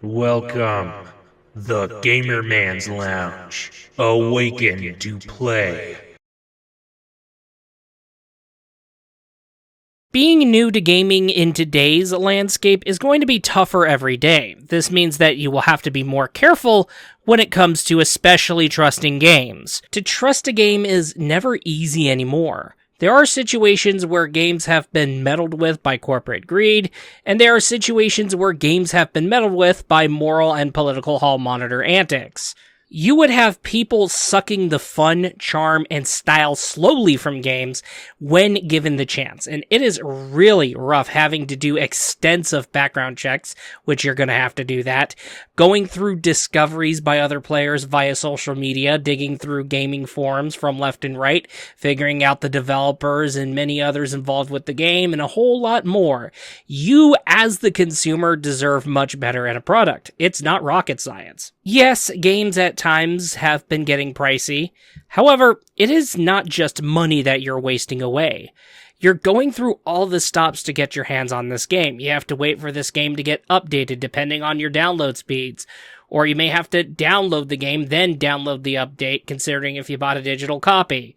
Welcome, the Gamer Man's Lounge. Awaken to play. Being new to gaming in today's landscape is going to be tougher every day. This means that you will have to be more careful when it comes to especially trusting games. To trust a game is never easy anymore. There are situations where games have been meddled with by corporate greed, and there are situations where games have been meddled with by moral and political hall monitor antics. You would have people sucking the fun, charm, and style slowly from games when given the chance. And it is really rough having to do extensive background checks, which you're going to have to do that, going through discoveries by other players via social media, digging through gaming forums from left and right, figuring out the developers and many others involved with the game, and a whole lot more. You, as the consumer, deserve much better in a product. It's not rocket science. Yes, games at times have been getting pricey. However, it is not just money that you're wasting away. You're going through all the stops to get your hands on this game. You have to wait for this game to get updated depending on your download speeds. Or you may have to download the game, then download the update, considering if you bought a digital copy.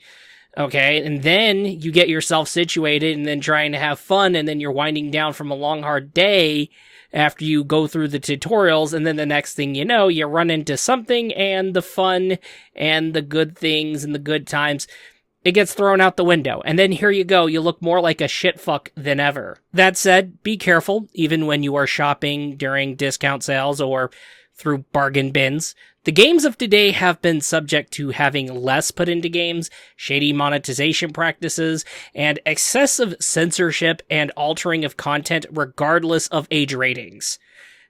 Okay, and then you get yourself situated and then trying to have fun, and then you're winding down from a long, hard day after you go through the tutorials, and then the next thing you know, you run into something, and the fun and the good things and the good times, it gets thrown out the window. And then here you go, you look more like a shitfuck than ever. That said, be careful, even when you are shopping during discount sales or through bargain bins. The games of today have been subject to having less put into games, shady monetization practices, and excessive censorship and altering of content regardless of age ratings.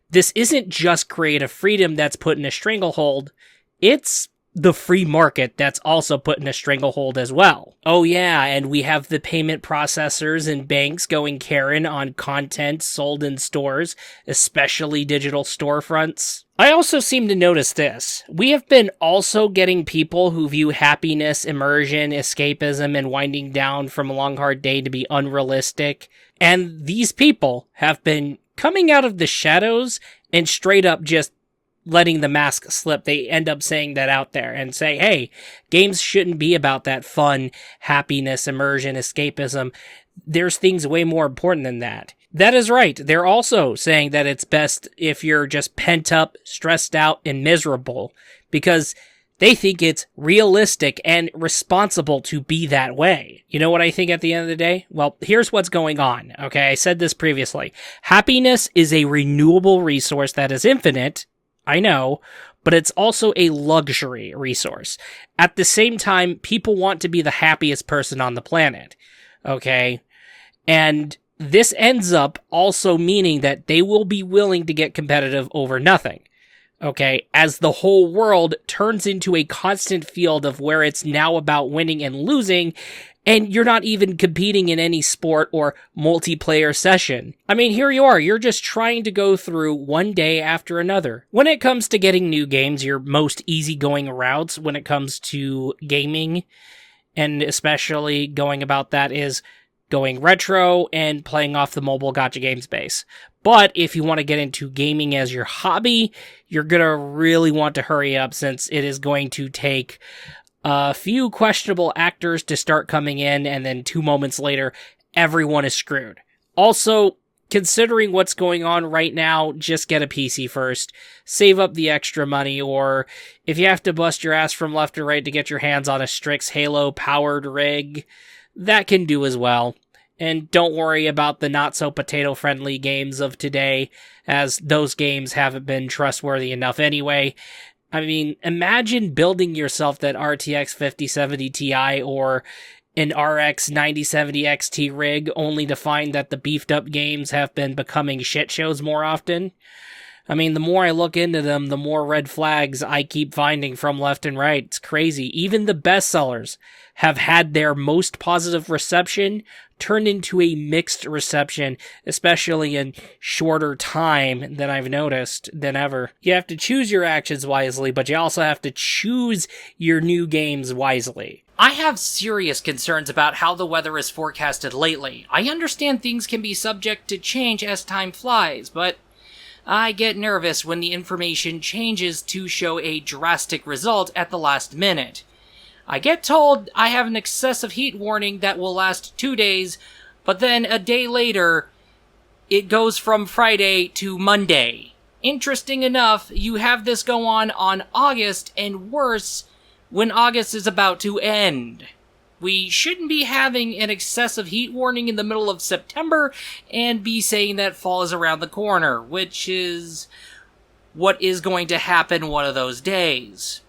This isn't just creative freedom that's put in a stranglehold, it's the free market that's also put in a stranglehold as well. Oh yeah, and we have the payment processors and banks going Karen on content sold in stores, especially digital storefronts. I also seem to notice this. We have been also getting people who view happiness, immersion, escapism, and winding down from a long hard day to be unrealistic. And these people have been coming out of the shadows and straight up just letting the mask slip. They end up saying that out there and say, hey, games shouldn't be about that fun, happiness, immersion, escapism. There's things way more important than that. That is right. They're also saying that it's best if you're just pent up, stressed out, and miserable, because they think it's realistic and responsible to be that way. You know what I think at the end of the day? Well, here's what's going on, okay? I said this previously. Happiness is a renewable resource that is infinite, I know, but it's also a luxury resource. At the same time, people want to be the happiest person on the planet, okay? And this ends up also meaning that they will be willing to get competitive over nothing, okay? As the whole world turns into a constant field of where it's now about winning and losing, and you're not even competing in any sport or multiplayer session. I mean, here you are, you're just trying to go through one day after another. When it comes to getting new games, your most easygoing routes when it comes to gaming, and especially going about that, is going retro and playing off the mobile gacha game space. But if you want to get into gaming as your hobby, you're gonna really want to hurry up, since it is going to take a few questionable actors to start coming in, and then 2 moments later, everyone is screwed. Also, considering what's going on right now, just get a PC first. Save up the extra money, or if you have to bust your ass from left to right to get your hands on a Strix Halo powered rig, that can do as well. And don't worry about the not-so-potato-friendly games of today, as those games haven't been trustworthy enough anyway. I mean, imagine building yourself that RTX 5070 Ti or an RX 9070 XT rig only to find that the beefed up games have been becoming shit shows more often. I mean, the more I look into them, the more red flags I keep finding from left and right. It's crazy. Even the bestsellers have had their most positive reception turned into a mixed reception, especially in shorter time than I've noticed than ever. You have to choose your actions wisely, but you also have to choose your new games wisely. I have serious concerns about how the weather is forecasted lately. I understand things can be subject to change as time flies, but I get nervous when the information changes to show a drastic result at the last minute. I get told I have an excessive heat warning that will last 2 days, but then a day later, it goes from Friday to Monday. Interesting enough, you have this go on August, and worse, when August is about to end. We shouldn't be having an excessive heat warning in the middle of September and be saying that fall is around the corner, which is what is going to happen one of those days.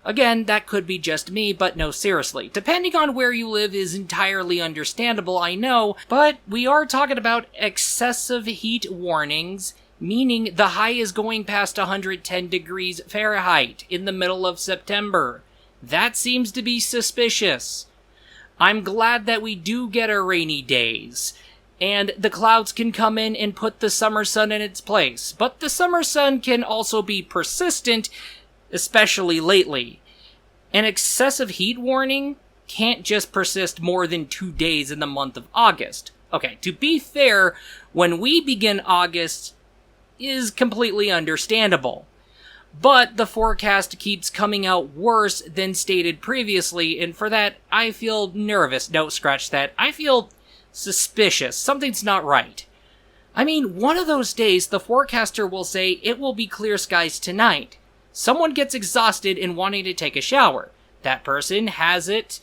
Again, that could be just me, but no, seriously. Depending on where you live is entirely understandable, I know, but we are talking about excessive heat warnings, meaning the high is going past 110 degrees Fahrenheit in the middle of September. That seems to be suspicious. I'm glad that we do get our rainy days, and the clouds can come in and put the summer sun in its place, but the summer sun can also be persistent, especially lately. An excessive heat warning can't just persist more than 2 days in the month of August. Okay, to be fair, when we begin August is completely understandable. But the forecast keeps coming out worse than stated previously, and for that, I feel nervous. No, scratch that. I feel suspicious. Something's not right. I mean, one of those days, the forecaster will say it will be clear skies tonight. Someone gets exhausted in wanting to take a shower. That person has it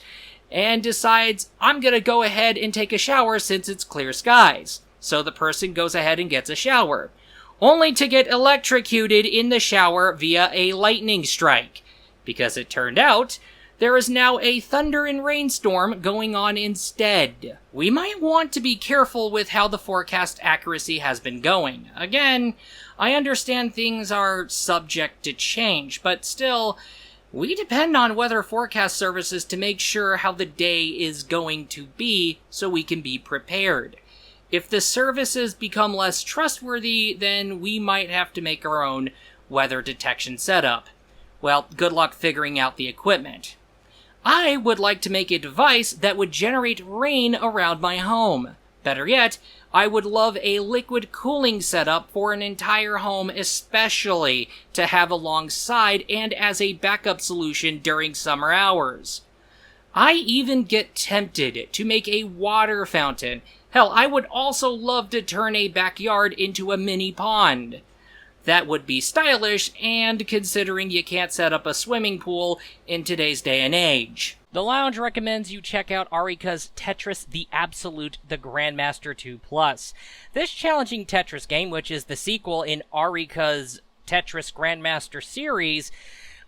and decides, I'm gonna go ahead and take a shower since it's clear skies. So the person goes ahead and gets a shower, only to get electrocuted in the shower via a lightning strike, because it turned out there is now a thunder and rainstorm going on instead. We might want to be careful with how the forecast accuracy has been going. Again, I understand things are subject to change, but still, we depend on weather forecast services to make sure how the day is going to be so we can be prepared. If the services become less trustworthy, then we might have to make our own weather detection setup. Well, good luck figuring out the equipment. I would like to make a device that would generate rain around my home. Better yet, I would love a liquid cooling setup for an entire home, especially to have alongside and as a backup solution during summer hours. I even get tempted to make a water fountain. Hell, I would also love to turn a backyard into a mini pond. That would be stylish, and considering you can't set up a swimming pool in today's day and age. The Lounge recommends you check out Arika's Tetris The Absolute, the Grandmaster 2 Plus. This challenging Tetris game, which is the sequel in Arika's Tetris Grandmaster series,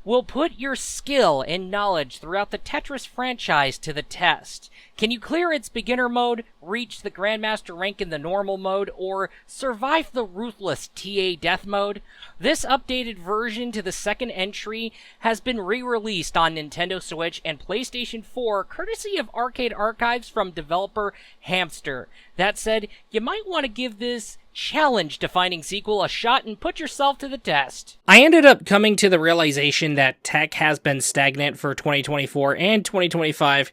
will put your skill and knowledge throughout the Tetris franchise to the test. Can you clear its beginner mode, reach the Grandmaster rank in the normal mode, or survive the ruthless TA death mode? This updated version to the second entry has been re-released on Nintendo Switch and PlayStation 4 courtesy of Arcade Archives from developer Hamster. That said, you might want to give this challenge-defining sequel a shot and put yourself to the test. I ended up coming to the realization that tech has been stagnant for 2024 and 2025.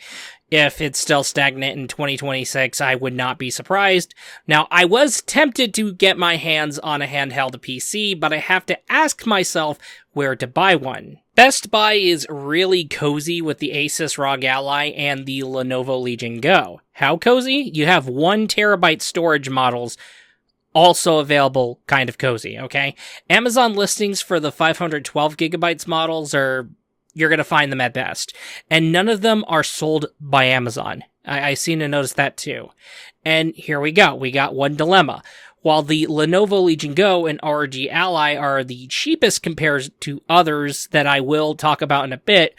If it's still stagnant in 2026, I would not be surprised. Now, I was tempted to get my hands on a handheld PC, but I have to ask myself where to buy one. Best Buy is really cozy with the Asus ROG Ally and the Lenovo Legion Go. How cozy? You have 1 terabyte storage models also available, kind of cozy, okay? Amazon listings for the 512 gigabytes models you're going to find them at best. And none of them are sold by Amazon. I seem to notice that too. And here we go. We got one dilemma. While the Lenovo Legion Go and ROG Ally are the cheapest compared to others that I will talk about in a bit,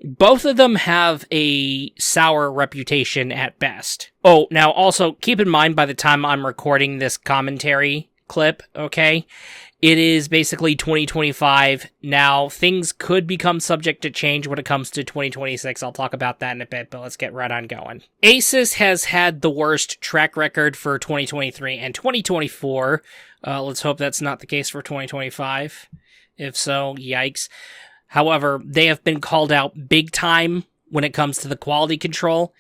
both of them have a sour reputation at best. Oh, now also keep in mind by the time I'm recording this commentary clip, okay, it is basically 2025. Now, things could become subject to change when it comes to 2026. I'll talk about that in a bit, but let's get right on going. Asus has had the worst track record for 2023 and 2024. Let's hope that's not the case for 2025. If so, yikes. However, they have been called out big time when it comes to the quality control.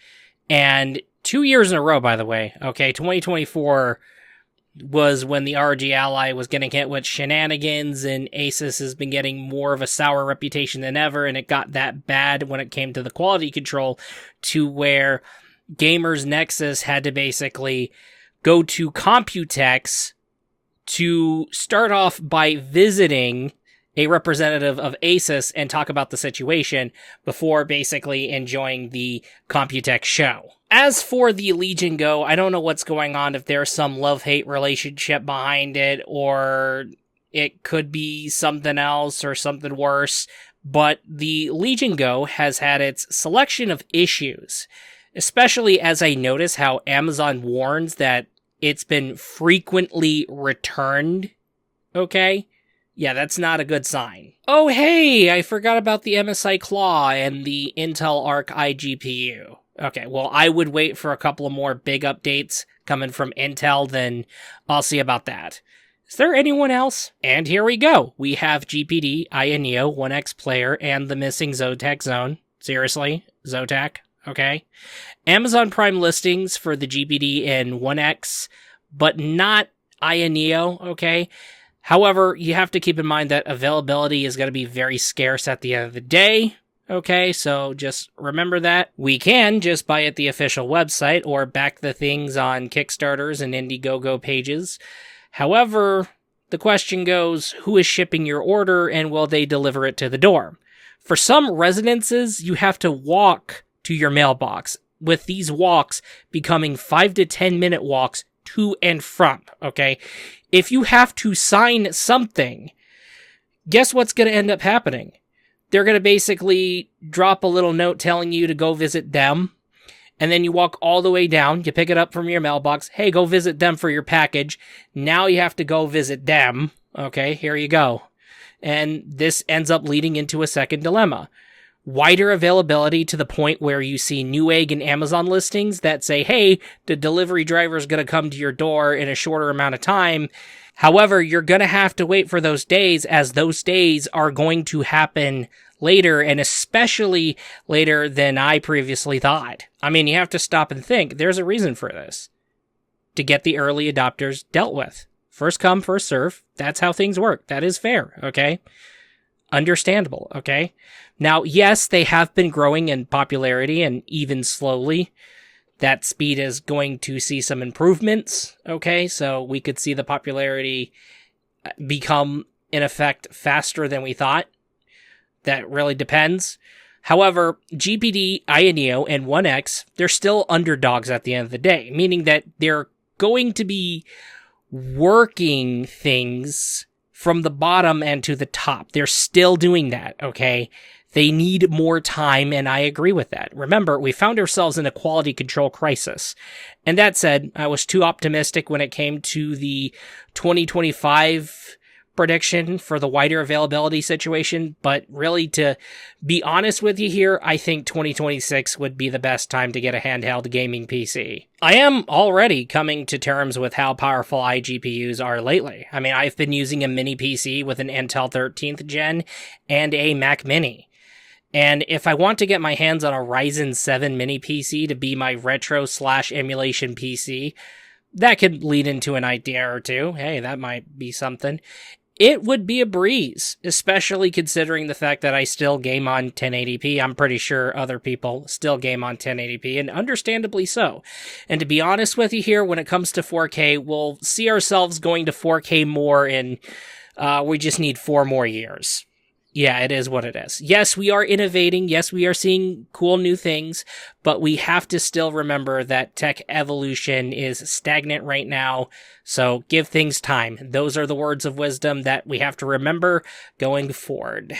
And 2 years in a row, by the way. Okay, 2024 was when the ROG Ally was getting hit with shenanigans, and Asus has been getting more of a sour reputation than ever, and it got that bad when it came to the quality control to where Gamers Nexus had to basically go to Computex to start off by visiting a representative of Asus and talk about the situation before basically enjoying the Computex show. As for the Legion Go, I don't know what's going on, if there's some love-hate relationship behind it, or it could be something else or something worse, but the Legion Go has had its selection of issues, especially as I notice how Amazon warns that it's been frequently returned, okay? Yeah, that's not a good sign. Oh hey, I forgot about the MSI Claw and the Intel Arc iGPU. Okay, well, I would wait for a couple of more big updates coming from Intel, then I'll see about that. Is there anyone else? And here we go. We have GPD, Aya Neo, 1X Player, and the missing Zotac Zone. Seriously, Zotac, okay? Amazon Prime listings for the GPD and 1X, but not Aya Neo, okay? However, you have to keep in mind that availability is going to be very scarce at the end of the day. Okay, so just remember that. We can just buy at the official website or back the things on Kickstarters and Indiegogo pages. However, the question goes, who is shipping your order and will they deliver it to the door? For some residences, you have to walk to your mailbox, with these walks becoming 5 to 10 minute walks to and from, okay? If you have to sign something, guess what's going to end up happening? They're going to basically drop a little note telling you to go visit them, and then you walk all the way down, you pick it up from your mailbox, hey, go visit them for your package. Now you have to go visit them. Okay, here you go. And this ends up leading into a second dilemma. Wider availability to the point where you see Newegg and Amazon listings that say, hey, the delivery driver is going to come to your door in a shorter amount of time. However, you're going to have to wait for those days, as those days are going to happen later, and especially later than I previously thought. I mean, you have to stop and think. There's a reason for this. To get the early adopters dealt with. First come, first serve. That's how things work. That is fair, okay? Understandable, okay? Now, yes, they have been growing in popularity, and even slowly. That speed is going to see some improvements, okay? So we could see the popularity become, in effect, faster than we thought. That really depends. However, GPD, Aya Neo, and 1X, they're still underdogs at the end of the day, meaning that they're going to be working things from the bottom and to the top. They're still doing that, okay? They need more time, and I agree with that. Remember, we found ourselves in a quality control crisis. And that said, I was too optimistic when it came to the 2025 prediction for the wider availability situation, but really, to be honest with you here, I think 2026 would be the best time to get a handheld gaming PC. I am already coming to terms with how powerful iGPUs are lately. I mean, I've been using a mini PC with an Intel 13th gen and a Mac Mini. And if I want to get my hands on a Ryzen 7 mini PC to be my retro/emulation PC, that could lead into an idea or two. Hey, that might be something. It would be a breeze, especially considering the fact that I still game on 1080p. I'm pretty sure other people still game on 1080p, and understandably so. And to be honest with you here, when it comes to 4K, we'll see ourselves going to 4K more in, we just need 4 more years. Yeah, it is what it is. Yes, we are innovating. Yes, we are seeing cool new things, but we have to still remember that tech evolution is stagnant right now. So give things time. Those are the words of wisdom that we have to remember going forward.